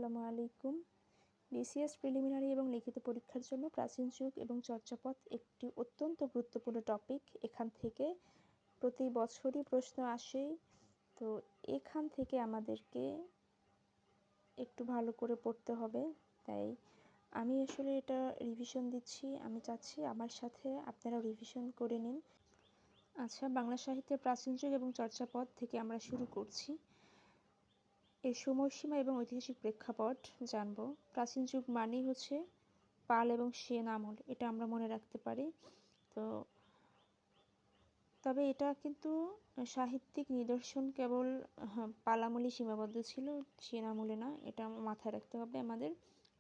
আসসালামু আলাইকুম। BCS preliminary এবং লিখিত পরীক্ষার জন্য প্রাচীন যুগ এবং চর্যাপদ একটি অত্যন্ত গুরুত্বপূর্ণ টপিক। এখান থেকে প্রতি বছরই প্রশ্ন আসে, তো এখান থেকে আমাদেরকে একটু ভালো করে পড়তে হবে। তাই আমি আসলে এটা রিভিশন দিচ্ছি, আমি চাচ্ছি আমার সাথে আপনারাও রিভিশন করে নিন। আচ্ছা, বাংলা সাহিত্যের প্রাচীন যুগ এবং চর্যাপদ থেকে আমরা শুরু করছি। এর সময়সীমা এবং ঐতিহাসিক প্রেক্ষাপট জানব। প্রাচীন যুগ মানেই হচ্ছে পাল এবং সেন আমল, এটা আমরা মনে রাখতে পারি। তবে এটা কিন্তু সাহিত্যিক নিদর্শন কেবল পাল আমলই সীমাবদ্ধ ছিল, সেন আমলে না, এটা মাথায় রাখতে হবে আমাদের।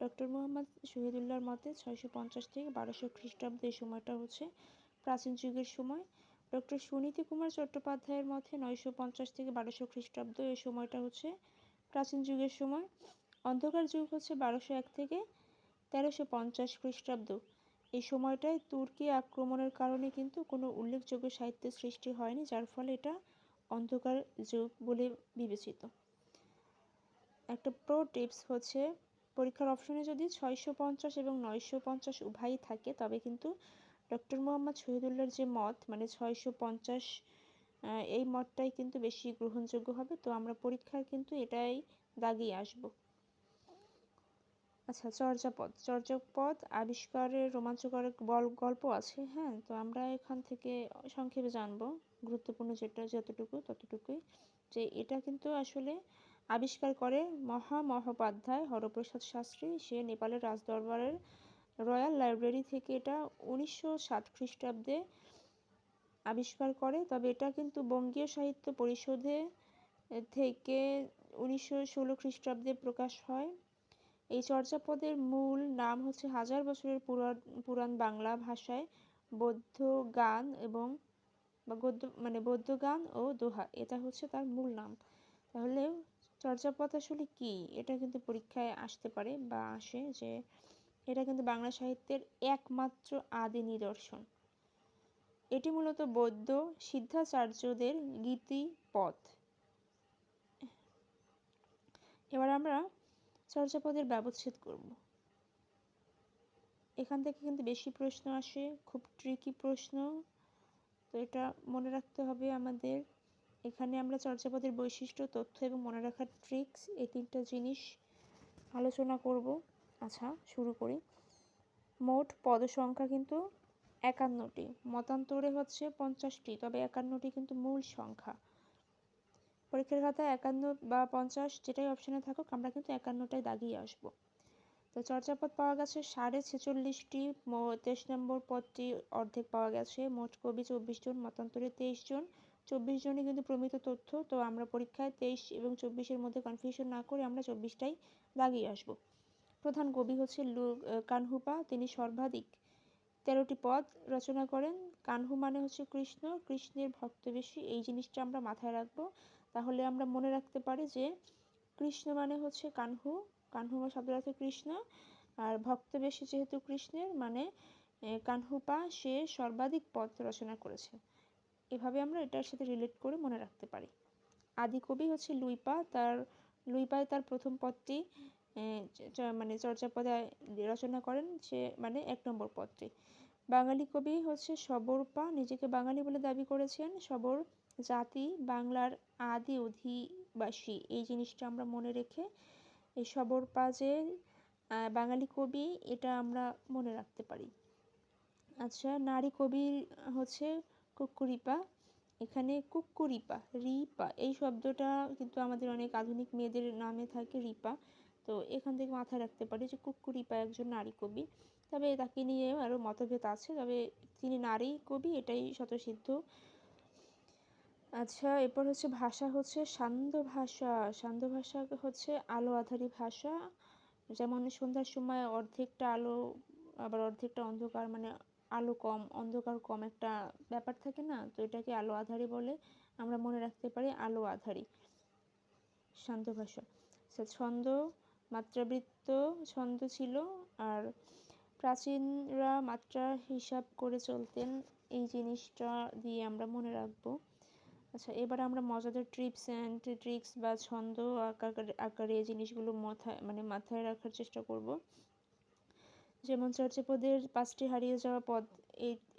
ডক্টর মোহাম্মদ শহীদুল্লাহর মতে 650 থেকে 1200 খ্রিস্টাব্দ এই সময়টা হচ্ছে প্রাচীন যুগের সময়। ডক্টর সুনীতি কুমার চট্টোপাধ্যায়ের মতে 950 থেকে 1200 খ্রিস্টাব্দ এই সময়টা হচ্ছে প্রাচীন যুগের সময়। অন্ধকার যুগ হচ্ছে 1201 থেকে 1350 খ্রিস্টাব্দ। এই সময়টায় তুর্কি আক্রমণের কারণে কিন্তু কোনো উল্লেখযোগ্য সাহিত্যের সৃষ্টি হয়নি, যার ফলে এটা অন্ধকার যুগ বলে বিবেচিত। একটা প্রো টিপস হচ্ছে, পরীক্ষার অপশনে যদি 650 এবং 950 উভয়ই থাকে, তবে কিন্তু ডক্টর মোহাম্মদ শহীদুল্লাহর যে মত, মানে 650 এই মতটাই কিন্তু বেশি গ্রহণযোগ্য হবে। তো আমরা পরীক্ষার কিন্তু এটাই দাগিয়ে আসব। আচ্ছা, চর্যাপদ আবিষ্কারের রোমাঞ্চকর গল্প আছে। হ্যাঁ, তো আমরা এখান থেকে সংক্ষেপে জানব, গুরুত্বপূর্ণ যতটুকু ততটুকুই, যে এটা কিন্তু আসলে আবিষ্কার করে মহামহোপাধ্যায় হরপ্রসাদ শাস্ত্রী। সে নেপালের রাজদরবারের রয়্যাল লাইব্রেরি থেকে এটা 1907 খ্রিস্টাব্দে আবিষ্কার করে। তবে এটা কিন্তু বঙ্গীয় সাহিত্য পরিষদে থেকে 1916 খ্রিস্টাব্দে প্রকাশ হয়। এই চর্যাপদের মূল নাম হচ্ছে হাজার বছরের পুরাণ বাংলা ভাষায় বৌদ্ধ গান এবং বৌদ্ধ গান ও দোহা, এটা হচ্ছে তার মূল নাম। তাহলে চর্যাপদ আসলে কি, এটা কিন্তু পরীক্ষায় আসতে পারে বা আসে, যে এটা কিন্তু বাংলা সাহিত্যের একমাত্র আদি নিদর্শন। এটি মূলত বৌদ্ধ সিদ্ধাচার্যদের গীতিপদ। এবার আমরা চর্যাপদের ব্যবচ্ছেদ করব। এখান থেকে কিন্তু বেশি প্রশ্ন আসে, খুব ট্রিকি প্রশ্ন, তো এটা মনে রাখতে হবে আমাদের। এখানে আমরা চর্যাপদের বৈশিষ্ট্য, তথ্য এবং মনে রাখার ট্রিক্স, এই তিনটা জিনিস আলোচনা করব। আচ্ছা, শুরু করি। মোট পদ সংখ্যা কিন্তু 51টি, মতান্তরে হচ্ছে 50টি, তবে 51টি কিন্তু মূল সংখ্যা। পরীক্ষার খাতায় 51 বা 50 যেটাই অপশানে থাকুক, আমরা কিন্তু 51টাই দাগিয়ে আসবো। তো চর্যাপদ পাওয়া গেছে 46.5টি, 23 নম্বর পদটি অর্ধেক পাওয়া গেছে। মোট কবি 24 জন, মতান্তরে 23 জন, 24 জনই কিন্তু প্রমিত তথ্য। তো আমরা পরীক্ষায় 23 এবং 24-এর মধ্যে কনফিউশন না করে আমরা 24টাই দাগিয়ে আসব। প্রধান কবি হচ্ছে কানহুপা, তিনি সর্বাধিক 13টি পদ রচনা করেন। কানহু মানে হচ্ছে কৃষ্ণ, কৃষ্ণের ভক্ত বেশি, এই জিনিসটা আমরা মাথায় রাখবো। তাহলে আমরা মনে রাখতে পারি যে কৃষ্ণ মানে হচ্ছে কানহু, কানহু শব্দের অর্থ কৃষ্ণ, আর ভক্ত বেশি যেহেতু কৃষ্ণের, মানে কানহুপা সে সর্বাধিক পদ রচনা করেছে। এভাবে আমরা এটার সাথে রিলেট করে মনে রাখতে পারি। আদি কবি হচ্ছে লুইপায় তার প্রথম পদটি মানে চর্যাপদে রচনা করেন, সে মানে 1 নম্বর পদটি। বাঙালি কবি হচ্ছে সবরপা, নিজেকে বাঙালি বলে দাবি করেছেন। সবর জাতি বাংলার আদি অধিবাসী, এই জিনিসটা আমরা মনে রেখে এই সবরপা যে বাঙালি কবি, এটা আমরা মনে রাখতে পারি। আচ্ছা, নারী কবি হচ্ছে কুক্কুরিপা। এখানে কুক্কুরিপা, রিপা এই শব্দটা কিন্তু আমাদের অনেক আধুনিক মেয়েদের নামে থাকে রিপা, তো এখান থেকে মাথায় রাখতে পারি যে কুক্কুরিপা একজন নারী কবি। তবে তাকে নিয়ে আরও মতভেদ আছে, তবে তিনি নারী কবি, এটাই স্বতঃসিদ্ধ। আচ্ছা, এরপর হচ্ছে ভাষা হচ্ছে সান্ধ্য ভাষা। সান্ধ্য ভাষা হচ্ছে আলো আধারী ভাষা, যেমন সন্ধ্যার সময় অর্ধেকটা আলো আবার অর্ধেকটা অন্ধকার, মানে আলো কম অন্ধকার কম একটা ব্যাপার থাকে না, তো এটাকে আলো আধারী বলে, আমরা মনে রাখতে পারি আলো আধারী শান্ত ভাষা। ছন্দ, মাত্রাবৃত্ত ছন্দ ছিল, আর প্রাচীনরা মাত্রা হিসাব করে চলতেন, এই জিনিসটা দিয়ে আমরা মনে রাখবো। আচ্ছা, এবার আমরা মজাদার ট্রিপস অ্যান্ড ট্রিক্স বা ছন্দ আকারে এই জিনিসগুলো মাথায় রাখার চেষ্টা করব। যেমন চর্যাপদের 5টি হারিয়ে যাওয়া পদ,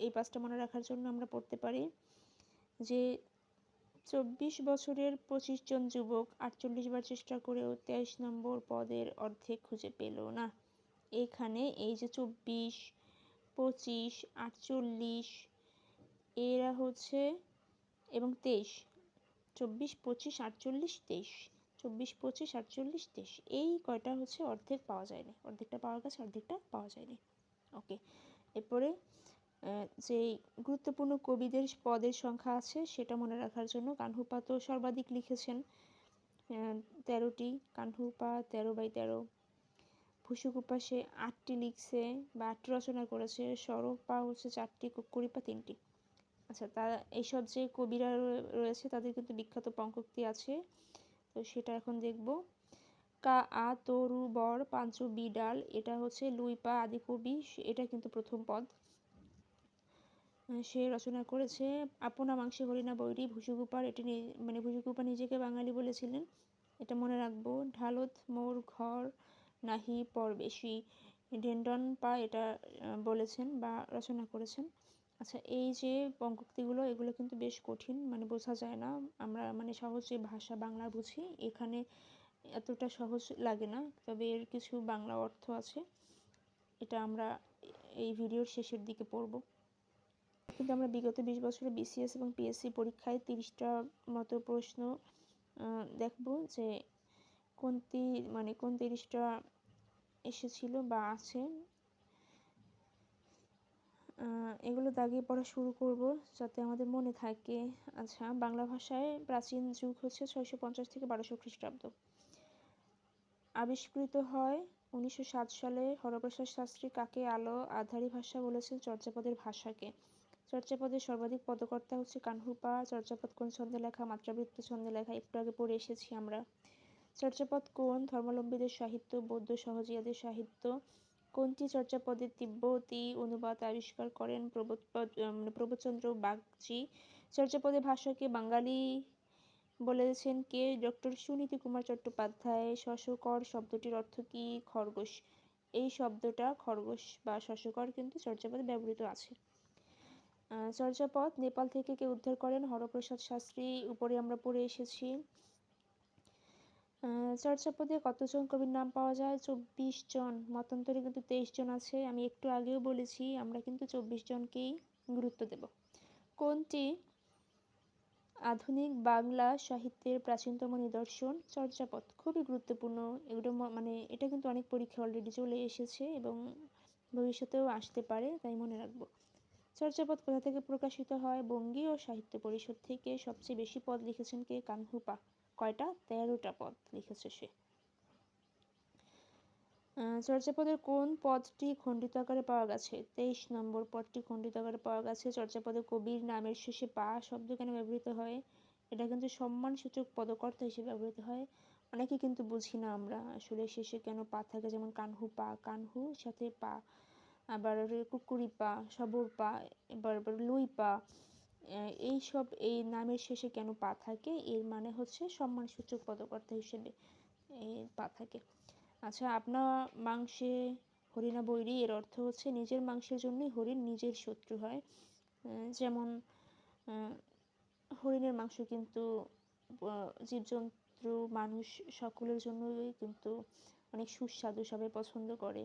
এই 5টা মনে রাখার জন্য আমরা পড়তে পারি যে 24 বছরের 25 জন যুবক 48 বার চেষ্টা করেও 23 নম্বর পদের অর্ধেক খুঁজে পেল না। এখানে এই যে 24, 25, 48 এরা হচ্ছে এবং 23, 24, 25, 48, 23, 24, 25, 48, 23 এই কয়টা হচ্ছে অর্ধেক পাওয়া যায়নি, অর্ধেকটা পাওয়া গেছে, অর্ধেকটা পাওয়া যায়নি। ওকে, এরপরে যে গুরুত্বপূর্ণ কবিদের পদের সংখ্যা আছে সেটা মনে রাখার জন্য কানহুপা তো সর্বাধিক লিখেছেন 13টি, কানহুপা 13/13। ভুসুকুপা সে 8টি লিখছে বা 8টি রচনা করেছে। সরোপা হচ্ছে 4টি, কুক্কুরিপা 3টি। আচ্ছা, তারা এইসব যে কবিরা রয়েছে তাদের কিন্তু বিখ্যাত পঙ্কোক্তি আছে, তো সেটা এখন দেখব। কা আ তরু বর পাঞ্চু বিডাল, এটা হচ্ছে লুইপা আদিকবি, এটা কিন্তু প্রথম পদ। সে রচনা করেছে। আপনা মাংসে হরিণা বৈরী ভুসুকুপার, এটি ভুসুকুপা নিজেকে বাঙালি বলেছিলেন, এটা মনে রাখবো। ঢালত মোর ঘর নাহি পরবেশী, ঢেন্ডন পা এটা বলেছেন বা রচনা করেছেন। আচ্ছা, এই যে পঙ্কোক্তিগুলো এগুলো কিন্তু বেশ কঠিন, বোঝা যায় না। আমরা সহজ যে ভাষা বাংলা বুঝি, এখানে এতটা সহজ লাগে না, তবে এর কিছু বাংলা অর্থ আছে, এটা আমরা এই ভিডিওর শেষের দিকে পড়ব। কিন্তু আমরা বিগত 20 বছরে বিসিএস এবং পিএসসি পরীক্ষায় 30টা মতো প্রশ্ন দেখব যে কোন 30টা এসেছিল বা আছে। এগুলো দাগিয়ে পড়া শুরু করব যাতে আমাদের মনে থাকে। আচ্ছা, বাংলা ভাষায় প্রাচীন যুগ হচ্ছে 650 থেকে 1200 খ্রিস্টাব্দ। আবিষ্কৃত হয় 1907 সালে। হরপ্রসাদ শাস্ত্রী কাকে আলো আধারী ভাষা বলেছেন? চর্যাপদের ভাষাকে। চর্যাপদের সর্বাধিক পদকর্তা হচ্ছে কানহুপা। চর্যাপদ কোন ছন্দে লেখা? মাত্রাবৃত্ত ছন্দে লেখা, একটু আগে পড়ে এসেছি আমরা। চর্যাপদ কোন ধর্মাবলম্বীদের সাহিত্য? বৌদ্ধ সহজিয়াদের সাহিত্য। কোনটি চর্যাপদের তিব্বতী অনুবাদ আবিষ্কার করেন? প্রবোধচন্দ্র বাগচি। চর্যাপদের ভাষাকে বাঙালি বলেছেন কে? ডক্টর সুনীতি কুমার চট্টোপাধ্যায়। শশকর শব্দটির অর্থ কি? খরগোশ। এই শব্দটা খরগোশ বা শশকর কিন্তু চর্যাপদে ব্যবহৃত আছে। চর্যাপদ নেপাল থেকে কে উদ্ধার করেন? হরপ্রসাদ শাস্ত্রী, উপরে আমরা পড়ে এসেছি। চর্যাপদে কতজন কবির নাম পাওয়া যায়? 24 জন। মতান্তরে কিন্তু 23 জন আছে। আমি একটু আগেও বলেছি আমরা কিন্তু 24 জনকেই গুরুত্ব দেব। কোনটি আধুনিক বাংলা সাহিত্যের প্রাচীনতম নিদর্শন? চর্যাপদ। খুবই গুরুত্বপূর্ণ এগুলো, এটা কিন্তু অনেক পরীক্ষা অলরেডি চলে এসেছে এবং ভবিষ্যতেও আসতে পারে, তাই মনে রাখবো। চর্যাপদ কোথা থেকে প্রকাশিত হয়? বঙ্গীয় সাহিত্য পরিষদ থেকে। সবচেয়ে বেশি পদ লিখেছেন কে? কানহুপা। কয়টা? 13টা পদ লিখেছে সে। চর্যাপদের কোন পদটি খণ্ডিত আকারে পাওয়া গেছে? 23 নম্বর পদটি খণ্ডিত আকারে পাওয়া গেছে। চর্যাপদে কবির নামের শেষে পা শব্দ কেন ব্যবহৃত হয়? এটা কিন্তু সম্মানসূচক পদকর্তা হিসেবে ব্যবহৃত হয়। অনেকে কিন্তু বুঝি না আমরা আসলে শেষে কেন পা থাকে, যেমন কানহুপা, কানহু সাথে পা, আবার কুকুরিপা, সবরপা, এবার লুইপা, এইসব এই নামের শেষে কেন পা থাকে? এর মানে হচ্ছে সম্মানসূচক পদকর্তা হিসেবে পা থাকে। আচ্ছা, আপনা মাংসে হরিণা বৈরী, এর অর্থ হচ্ছে নিজের মাংসের জন্যই হরিণ নিজের শত্রু হয়। যেমন হরিণের মাংস কিন্তু জীবজন্তু মানুষ সকলের জন্যই কিন্তু অনেক সুস্বাদু, সবাই পছন্দ করে,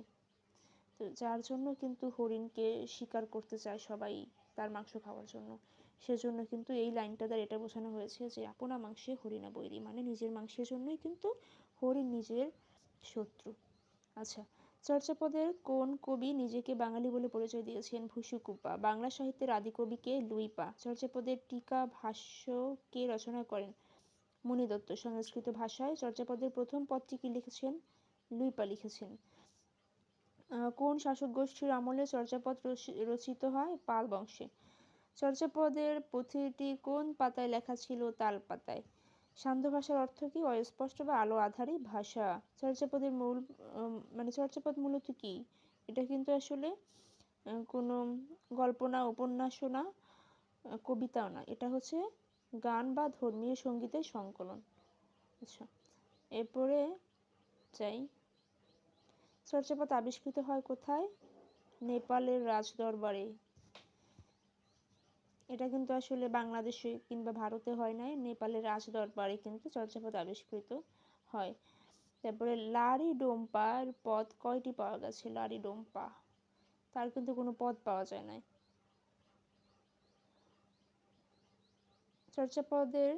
তো যার জন্য কিন্তু হরিণকে শিকার করতে চায় সবাই তার মাংস খাওয়ার জন্য। সেজন্য কিন্তু এই লাইনটা দ্বারা এটা বোঝানো হয়েছে যে আপনা মাংসে হরিণা বৈরী, মানে নিজের মাংসের জন্যই কিন্তু হরিণ নিজের শত্রু। আচ্ছা, চর্যাপদের কোন কবি নিজেকে বাঙালি বলে পরিচয় দিয়েছেন? ভুসুকুপা। বাংলা সাহিত্যের আদিকবি কে? লুইপা। চর্যাপদের টিকা ভাষ্য কে রচনা করেন? মণি দত্ত। সংস্কৃত ভাষায় চর্যাপদের প্রথম পদটি কি লিখেছেন? লুইপা লিখেছেন। কোন শাসক গোষ্ঠীর আমলে চর্যাপদ রচিত হয়? পাল বংশে। চর্যাপদের পুঁথিটি কোন পাতায় লেখা ছিল? তাল পাতায়। সান্ধ্য ভাষার অর্থ কি? অস্পষ্ট বা আলো আধারী ভাষা। চর্যাপদের চর্যাপদ মূলত কি? এটা কিন্তু আসলে কোনো গল্প না, উপন্যাসও না, কবিতাও না, এটা হচ্ছে গান বা ধর্মীয় সঙ্গীতের সংকলন। আচ্ছা, এরপরে যাই, চর্যাপদ আবিষ্কৃত হয় কোথায়? নেপালের রাজদরবারে। এটা কিন্তু আসলে বাংলাদেশে কিংবা ভারতে হয় নাই, নেপালের রাজদরবারে কিন্তু চর্যাপদ আবিষ্কৃত হয়। তারপরে লারিডোম্পার পদ কয়টি পাওয়া গেছে? লারিডোম্পা, তার কিন্তু কোনো পদ পাওয়া যায় নাই। চর্যাপদের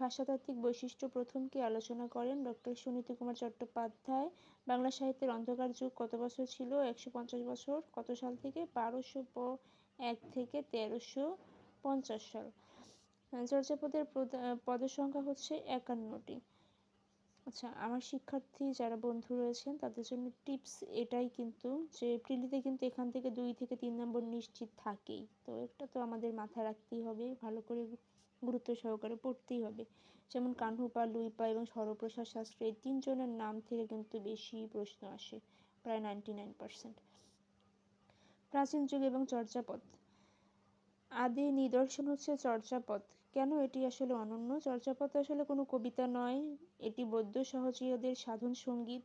ভাষাতাত্ত্বিক বৈশিষ্ট্য প্রথম কে আলোচনা করেন? ডক্টর সুনীতি কুমার চট্টোপাধ্যায়। বাংলা সাহিত্যের অন্ধকার যুগ কত বছর ছিল? 150 বছর। কত সাল থেকে? 1201 থেকে 1350 সাল। চর্যাপদের পদের সংখ্যা হচ্ছে 51টি। আচ্ছা, আমার শিক্ষার্থী যারা বন্ধু রয়েছেন তাদের জন্য টিপস এটাই কিন্তু, যে প্রিলিতে কিন্তু এখান থেকে 2 থেকে 3 নম্বর নিশ্চিত থাকেই, তো এটা তো আমাদের মাথায় রাখতেই হবে, ভালো করে গুরুত্ব সহকারে পড়তেই হবে। যেমন কানহুপা, লুইপা এবং হরপ্রসাদ শাস্ত্রী, এই 3 জনের নাম থেকে কিন্তু বেশি প্রশ্ন আসে, প্রায় 99%। প্রাচীন যুগ এবং চর্যাপদ। আদি নিদর্শন হচ্ছে চর্যাপদ। কেন এটি আসলে অনন্য? চর্যাপদ আসলে কোনো কবিতা নয়, এটি বৌদ্ধ সহচরীয়দের সাধন সঙ্গীত।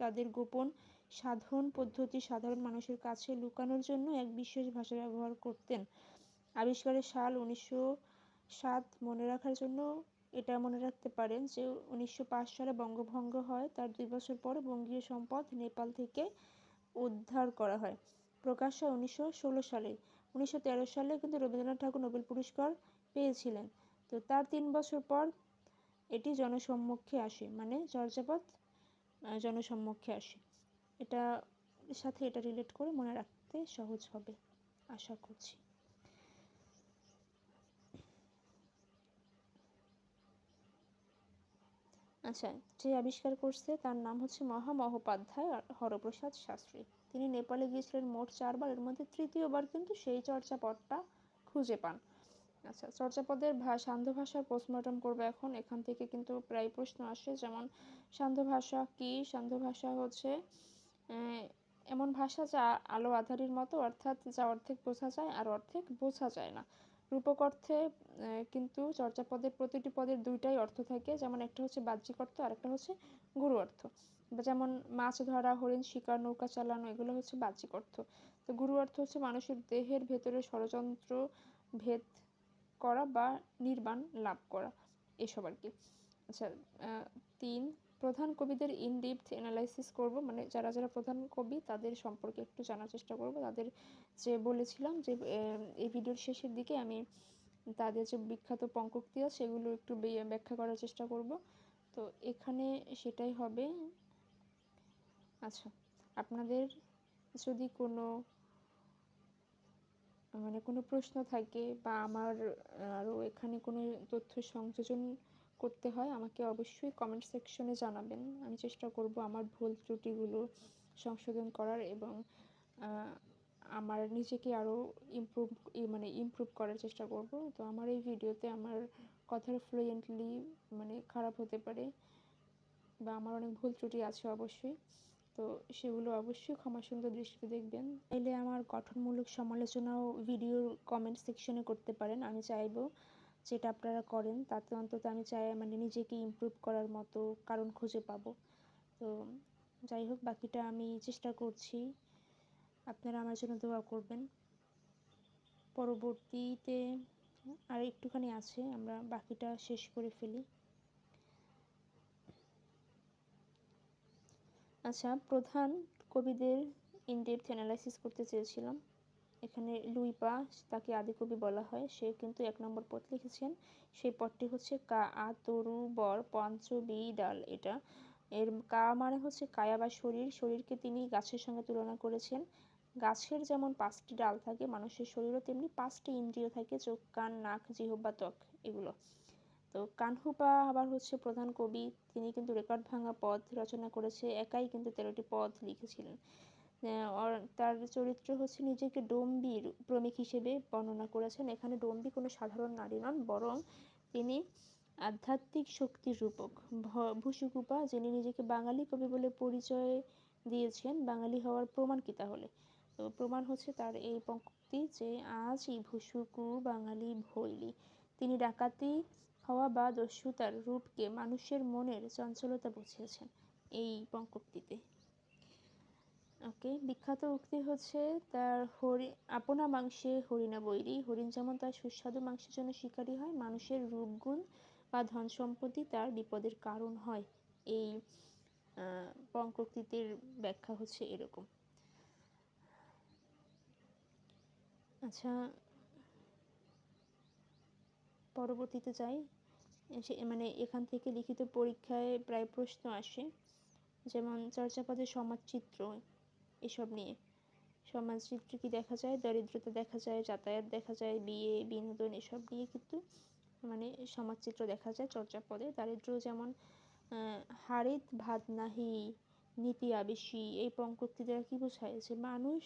তাদের গোপন সাধন পদ্ধতি সাধারণ মানুষের কাছে লুকানোর জন্য এক বিশেষ ভাষা ব্যবহার করতেন। আবিষ্কারের সাল 1907। মনে রাখার জন্য এটা মনে রাখতে পারেন যে 1905 সালে বঙ্গভঙ্গ হয়, তার 2 বছর পর বঙ্গীয় সম্পদ নেপাল থেকে উদ্ধার করা হয়। প্রকাশ হয় 1916 সালে। 1913 সালে কিন্তু রবীন্দ্রনাথ ঠাকুর নোবেল পুরস্কার পেয়েছিলেন। তো তার 3 বছর পর এটি জনসম্মুখে আসে, মানে চর্যাপদ জনসম্মুখে আসে। এটা সাথে এটা রিলেট করে মনে রাখতে সহজ হবে আশা করছি। আচ্ছা, যে আবিষ্কার করছে তার নাম হচ্ছে মহামহোপাধ্যায় হরপ্রসাদ শাস্ত্রী। তিনি নেপালে গিয়েছিলেন মোট 4 বার, এর মধ্যে তৃতীয়বার কিন্তু সেই চর্যাপদটা খুঁজে পান। আচ্ছা, চর্যাপদের সান্ধ্য ভাষার পোস্টমর্টম করবো এখন। এখান থেকে কিন্তু প্রায় প্রশ্ন আসে, যেমন সান্ধ্য ভাষা কি? সান্ধ্য ভাষা হচ্ছে এমন ভাষা যা আলো আঁধারির মতো, অর্থাৎ যা অর্ধেক বোঝা যায় আর অর্ধেক বোঝা যায় না। রূপক অর্থে কিন্তু চর্যাপদের প্রতিটি পদের 2টাই অর্থ থাকে, যেমন একটা হচ্ছে বাহ্যিক অর্থ আর একটা হচ্ছে গুরু অর্থ। যেমন মাছ ধরা, হরিণ শিকার, নৌকা চালানো, এগুলো হচ্ছে বাহ্যিক অর্থ। তো গুরু অর্থ হচ্ছে মানুষের দেহের ভেতরে ষড়যন্ত্র ভেদ করা বা নির্বাণ লাভ করা, এসব আর কি। আচ্ছা, 3, প্রধান কবিদের ইন ডেপথ অ্যানালাইসিস করব, মানে যারা যারা প্রধান কবি তাদের সম্পর্কে একটু জানার চেষ্টা করব। তাদের যে বলেছিলাম যে এই ভিডিওর শেষের দিকে আমি তাদের যে বিখ্যাত পঙ্কক্তি আছে সেগুলো একটু ব্যাখ্যা করার চেষ্টা করব, তো এখানে সেটাই হবে। আচ্ছা, আপনাদের যদি কোনো কোনো প্রশ্ন থাকে বা আমার আরও এখানে কোনো তথ্য সংযোজন করতে হয়, আমাকে অবশ্যই কমেন্ট সেকশনে জানাবেন। আমি চেষ্টা করব আমার ভুল ত্রুটিগুলো সংশোধন করার এবং আমার নিজেকে আরও ইমপ্রুভ করার চেষ্টা করব। তো আমার এই ভিডিওতে আমার কথার ফ্লুয়েন্টলি খারাপ হতে পারে বা আমার অনেক ভুল ত্রুটি আছে অবশ্যই, তো সেগুলো অবশ্যই ক্ষমাসুন্দর দৃষ্টিতে দেখবেন। চাইলে আমার গঠনমূলক সমালোচনাও ভিডিওর কমেন্ট সেকশনে করতে পারেন। আমি চাইবো যেটা আপনারা করেন তাতে অন্তত আমি চাই নিজেকে ইমপ্রুভ করার মতো কারণ খুঁজে পাবো। তো যাই হোক, বাকিটা আমি চেষ্টা করছি, আপনারা আমার জন্য দোয়া করবেন। পরবর্তীতে আর একটুখানি আছে, আমরা বাকিটা শেষ করে ফেলি। আচ্ছা, প্রধান কবিদের ইনডেপথ অ্যানালাইসিস করতে চেয়েছিলাম। এখানে লুইপা, তাকে আদিকবি বলা হয়, সে কিন্তু 1 নম্বর পদ লিখেছেন। সেই পদটি হচ্ছে কা আ তরু বর পঞ্চবি ডাল। এটা এর কা মানে হচ্ছে কায়া বা শরীর, শরীরকে তিনি গাছের সঙ্গে তুলনা করেছেন। গাছের যেমন 5টি ডাল থাকে, মানুষের শরীরও তেমনি 5টি ইন্দ্রিয় থাকে, চোখ, কান, নাক, জিহ্বা, ত্বক, এগুলো। তো কানহুপা আবার হচ্ছে প্রধান কবি, তিনি কিন্তু রেকর্ড ভাঙা পদ রচনা করেছে, একাই কিন্তু 13টি পদ লিখেছিলেন। তার চরিত্র হচ্ছে নিজেকে ডম্বীর প্রেমিক হিসেবে বর্ণনা করেছেন। এখানে ডম্বী কোনো সাধারণ নারী নন, বরং তিনি আধ্যাত্মিক শক্তির রূপক। ভুসুকুপা, যিনি নিজেকে বাঙালি কবি বলে পরিচয় দিয়েছেন, বাঙালি হওয়ার প্রমাণ কি তাহলে? তো প্রমাণ হচ্ছে তার এই পঙ্ক্তি যে আজ ভুসুকু বাঙালি ভৈলি। তিনি ডাকাতি হওয়া বা দস্যুতার রূপকে মানুষের মনের চঞ্চলতা বুঝিয়েছেন এই পঙ্কোক্তিতে। ওকে, বিখ্যাত উক্তি হচ্ছে তার আপনা মাংসে হরিণা বৈরী, হরিণ যেমন তার সুস্বাদু মাংসের জন্য শিকারী হয়, মানুষের রূপগুণ বা ধন সম্পত্তি তার বিপদের কারণ হয়। এই পঙ্কোক্তির ব্যাখ্যা হচ্ছে এরকম। আচ্ছা, পরবর্তীতে যাই। মানে এখান থেকে লিখিত পরীক্ষায় প্রায় প্রশ্ন আসে, যেমন চর্যাপদের সমাজচিত্র এসব নিয়ে। সমাজচিত্র কি দেখা যায়? দরিদ্রতা দেখা যায়, যাতায়াত দেখা যায়, বিয়ে, বিনোদন এসব নিয়ে কিন্তু মানে সমাজচিত্র দেখা যায় চর্যাপদে। দারিদ্র যেমন হারিত ভাত নাহি নীতি আবেশী, এই পঙ্কোক্তি দ্বারা কি বোঝায়? যে মানুষ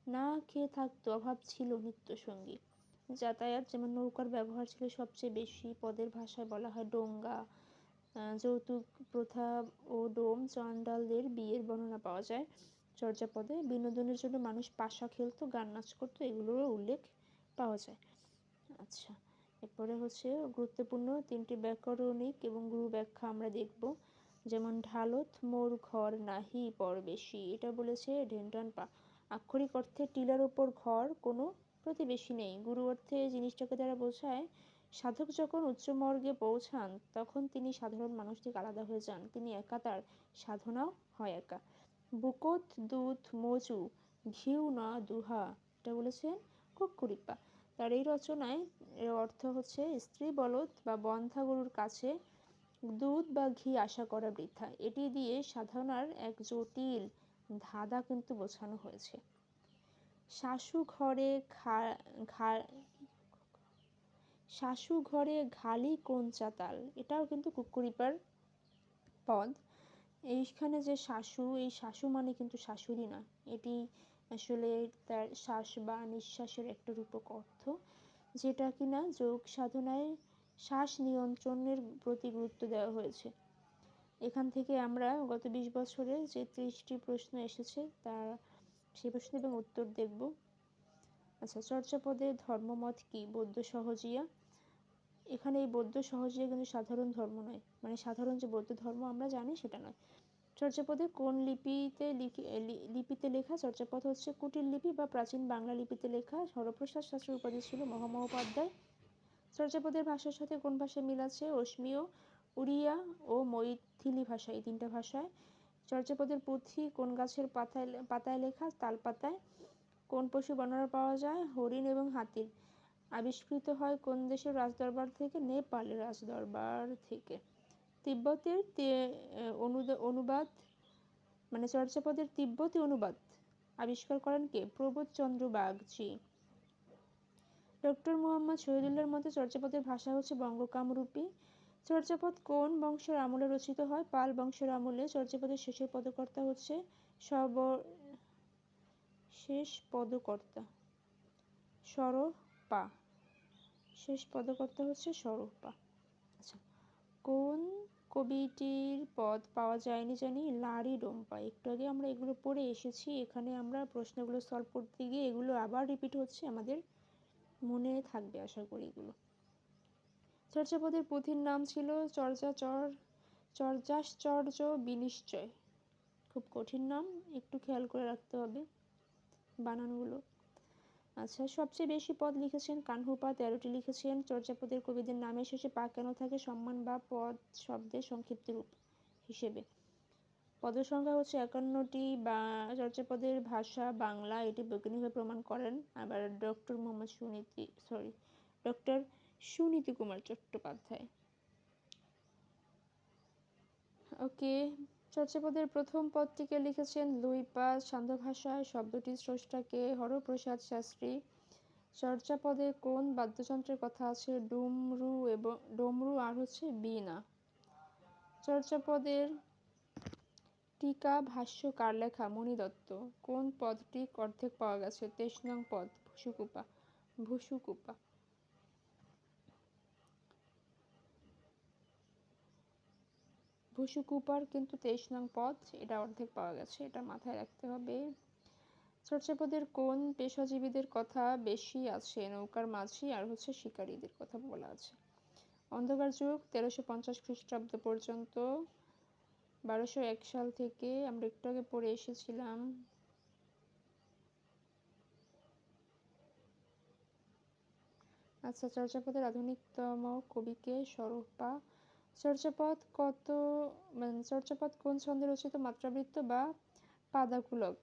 না খেয়ে থাকতো, অভাব ছিল নিত্য সঙ্গী। যাতায়াত যেমন নৌকার ব্যবহার ছিল সবচেয়ে বেশি, পদের ভাষায় বলা হয় ডোঙ্গা। যৌতুক প্রথা ও ডোম চণ্ডালদের বিয়ের বর্ণনা পাওয়া যায় চর্যাপদে। বিনোদনের জন্য মানুষ পাশা খেলতো, গান নাচ করতো, এগুলোরও উল্লেখ পাওয়া যায়। আচ্ছা, এরপরে হচ্ছে গুরুত্বপূর্ণ 3টি ব্যাকরণিক এবং গুরু ব্যাখ্যা আমরা দেখব। যেমন ঢালত মোর ঘর নাহি পর বেশি, এটা বলেছে ঢেনটান পা। আক্ষরিক অর্থে টিলার ওপর ঘর, কোনো প্রতিবেশী নেই। গুরু অর্থে জিনিসটাকে দ্বারা বোঝায় সাধক যখন উচ্চ মর্গে পৌঁছান তখন তিনি সাধারণ মানুষ থেকে আলাদা হয়ে যান, তিনি একা, তার সাধনাও হয় একা। বুকত দুধ মজু ঘিউ না দুহা, এটা বলেছেন কুক্কুরিপ্পা। তার এই রচনায় এর অর্থ হচ্ছে স্ত্রী বলদ বা বন্ধ্যা গরুর কাছে দুধ বা ঘি আশা করা বৃথা। এটি দিয়ে সাধনার এক জটিল ধাঁধা কিন্তু বোঝানো হয়েছে। শাশু ঘরে ঘালি কোঞ্চা তাল, এটাও কিন্তু কুক্কুরিপার পদ। এইখানে যে শাশু, এই শাশু মানে কিন্তু শাশুড়ি নয়, এটি আসলে তার শ্বাস বা নিঃশ্বাসের একটা রূপক অর্থ, যেটা কিনা যোগ সাধনায় শ্বাস নিয়ন্ত্রণের প্রতি গুরুত্ব দেওয়া হয়েছে। এখান থেকে আমরা গত 20 বছরে যে 30টি প্রশ্ন এসেছে তার সেই প্রশ্ন এবং উত্তর দেখব। আচ্ছা, চর্যাপদের ধর্মমত কি? বৌদ্ধ সহজিয়া। এখানে এই বৌদ্ধ সহজিয়া কিন্তু সাধারণ ধর্ম নয়, মানে সাধারণ যে বৌদ্ধ ধর্ম আমরা জানি সেটা নয়। চর্যাপদে কোন লিপিতে লেখা? চর্যাপদ হচ্ছে কুটিল লিপি বা প্রাচীন বাংলা লিপিতে লেখা। হরপ্রসাদ শাস্ত্রীর উপাধি ছিল মহামহোপাধ্যায়। চর্যাপদের ভাষার সাথে কোন ভাষায় মিল আছে? অসমীয়, উড়িয়া ও মৈথিলি ভাষা, এই 3টা ভাষায়। চর্যাপদের পুঁথি কোন গাছের পাতায় লেখা? তাল পাতায়। কোন পশু বর্ণনা পাওয়া যায়? হরিণ এবং হাতির। আবিষ্কৃত হয় কোন দেশের রাজদরবার থেকে? নেপালের রাজদরবার থেকে। তিব্বতের অনুবাদ, মানে চর্যাপদের তিব্বতী অনুবাদ আবিষ্কার করেন কে? প্রবোধচন্দ্র বাগচি। ডক্টর মুহাম্মদ শহীদুল্লাহর মতে চর্যাপদের ভাষা হচ্ছে বঙ্গকামরূপী। চর্যাপদ কোন বংশের আমলে রচিত হয়? পাল বংশের আমলে। চর্যাপদের শেষের পদকর্তা হচ্ছে শেষ পদকর্তা হচ্ছে সরপা। আচ্ছা, কোন কবিটির পদ পাওয়া যায়নি জানি? লারি ডোম্পা। একটু আগে আমরা এগুলো পড়ে এসেছি, এখানে আমরা প্রশ্নগুলো সলভ করতে গিয়ে এগুলো আবার রিপিট হচ্ছে, আমাদের মনে থাকবে আশা করি এগুলো। চর্যাপদের পুঁথির নাম ছিল চর্যাশ্চর্য বিনিশ্চয়। খুব কঠিন নাম, একটু খেয়াল করে রাখতে হবে বানানগুলো। আচ্ছা, সবচেয়ে বেশি পদ লিখেছেন কানহুপা, 13টি লিখেছেন। চর্যাপদের কবিদের নামের শেষে পা কেন থাকে? সম্মান বা পদ শব্দের সংক্ষিপ্ত রূপ হিসেবে। পদের সংখ্যা হচ্ছে 51টি। বা চর্যাপদের ভাষা বাংলা, এটি বৈজ্ঞানিকভাবে প্রমাণ করেন আবার ডক্টর সুনীতি কুমার চট্টোপাধ্যায়। ওকে, চর্যাপদের প্রথম পদটিকে লিখেছেন লুই পাস সান্ধ্য ভাষায়। শব্দটির স্রষ্টাকে? হরপ্রসাদ শাস্ত্রী। চর্যাপদে কোন বাদ্যযন্ত্রের কথা আছে? ডমরু আর হচ্ছে বীণা। চর্যাপদের টিকা ভাষ্য কার লেখা? মণি দত্ত। কোন পদটি অর্ধেক পাওয়া গেছে? 23 নং পদ ভুসুকুপা। ভুসুকুপার কিন্তু 23 নং পদ, এটা অর্ধেক পাওয়া গেছে, এটা মাথায় রাখতে হবে। চর্যাপদের কোন পেশাজীবীদের কথা বেশি আছে? নৌকার মাঝি আর শিকারীদের কথা বলা আছে। অন্ধকার যুগ 1350 খ্রিস্টাব্দ পর্যন্ত, 1201 সাল থেকে আমরা একটু আগে পড়ে এসেছিলাম। আচ্ছা, চর্যাপদের আধুনিকতম কবিকে সরপা। চর্যাপদ চর্যাপদ কোন ছন্দে রচিত? মাত্রাবৃত্ত বা পাদাকুলক।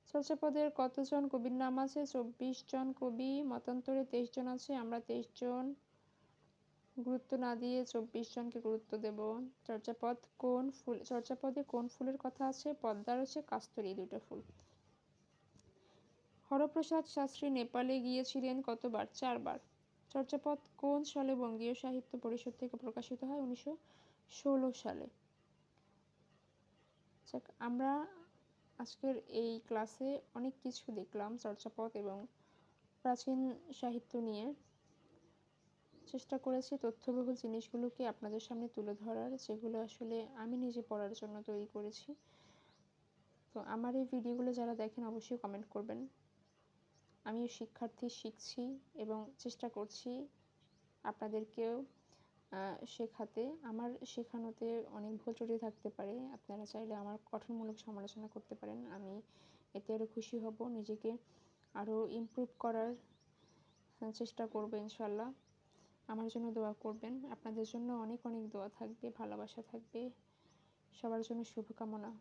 চর্যাপদের কতজন কবির নাম আছে? 24 জন কবি, মতান্তরে 23 জন আছে। আমরা 23 জন গুরুত্ব না দিয়ে 24 জনকে গুরুত্ব দেব। চর্যাপদে কোন ফুলের কথা আছে? পদ্মার কাস্তরী, দুটো ফুল। হরপ্রসাদ শাস্ত্রী নেপালে গিয়েছিলেন কতবার? 4 বার। চর্যাপদ কোন সালে বঙ্গীয় সাহিত্য পরিষদ থেকে প্রকাশিত হয়? 1916 সালে। আমরা আজকের এই ক্লাসে অনেক কিছু দেখলাম চর্যাপদ এবং প্রাচীন সাহিত্য নিয়ে। চেষ্টা করেছি তথ্যবহুল জিনিসগুলোকে আপনাদের সামনে তুলে ধরার, যেগুলো আসলে আমি নিজে পড়ার জন্য তৈরি করেছি। তো আমার এই ভিডিওগুলো যারা দেখেন অবশ্যই কমেন্ট করবেন। আমিও শিক্ষার্থী, শিখছি এবং চেষ্টা করছি আপনাদেরকেও শেখাতে। আমার শেখানোতে অনেক ভুল ত্রুটি থাকতে পারে, আপনারা চাইলে আমার গঠনমূলক সমালোচনা করতে পারেন। আমি এতে আরও খুশি হব, নিজেকে আরও ইমপ্রুভ করার চেষ্টা করব ইনশাল্লাহ। আমার জন্য দোয়া করবেন, আপনাদের জন্য অনেক অনেক দোয়া থাকবে, ভালোবাসা থাকবে। সবার জন্য শুভকামনা।